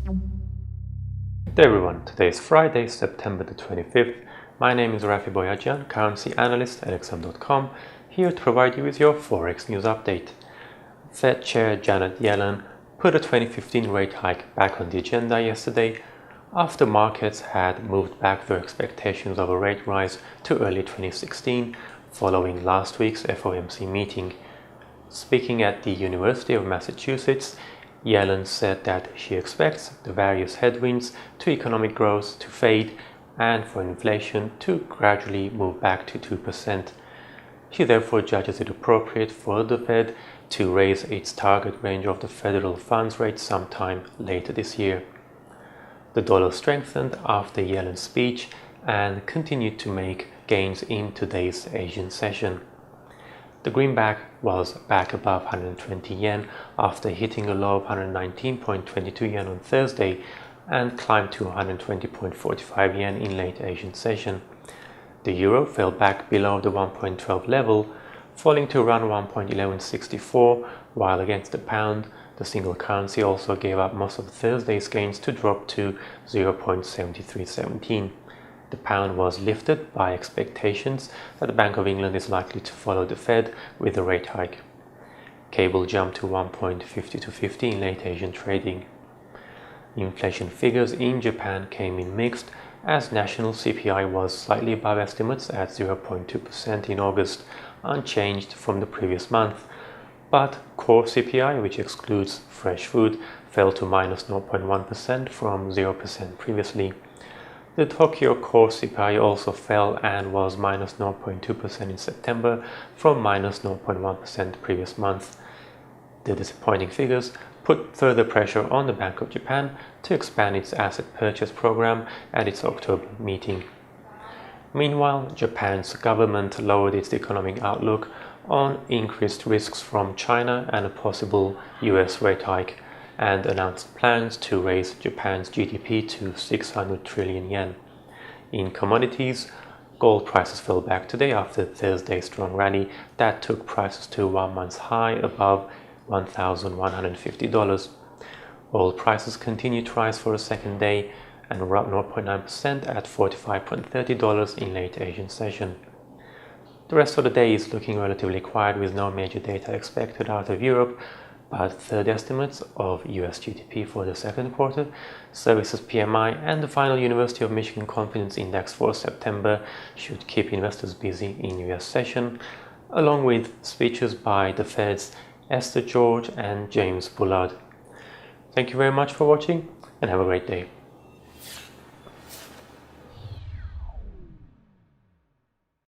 Hey everyone, today is Friday, September the 25th. My name is Rafi Boyajian, currency analyst at XM.com, here to provide you with your Forex news update. Fed Chair Janet Yellen put a 2015 rate hike back on the agenda yesterday after markets had moved back their expectations of a rate rise to early 2016 following last week's FOMC meeting. Speaking at the University of Massachusetts, Yellen said that she expects the various headwinds to economic growth to fade and for inflation to gradually move back to 2%. She therefore judges it appropriate for the Fed to raise its target range of the federal funds rate sometime later this year. The dollar strengthened after Yellen's speech and continued to make gains in today's Asian session. The greenback was back above 120 yen after hitting a low of 119.22 yen on Thursday and climbed to 120.45 yen in late Asian session. The euro fell back below the 1.12 level, falling to around 1.1164, while against the pound, the single currency also gave up most of Thursday's gains to drop to 0.7317. The pound was lifted by expectations that the Bank of England is likely to follow the Fed with a rate hike. Cable jumped to 1.5250 in late Asian trading. Inflation figures in Japan came in mixed, as national CPI was slightly above estimates at 0.2% in August, unchanged from the previous month. But core CPI, which excludes fresh food, fell to minus 0.1% from 0% previously. The Tokyo core CPI also fell and was minus 0.2% in September from minus 0.1% the previous month. The disappointing figures put further pressure on the Bank of Japan to expand its asset purchase program at its October meeting. Meanwhile, Japan's government lowered its economic outlook on increased risks from China and a possible US rate hike, and announced plans to raise Japan's GDP to 600 trillion yen. In commodities, gold prices fell back today after Thursday's strong rally that took prices to 1 month's high above $1,150. Oil prices continued to rise for a second day and were up 0.9% at $45.30 in late Asian session. The rest of the day is looking relatively quiet with no major data expected out of Europe, but third estimates of US GDP for the second quarter, services PMI, and the final University of Michigan Confidence Index for September should keep investors busy in US session, along with speeches by the Fed's Esther George and James Bullard. Thank you very much for watching and have a great day.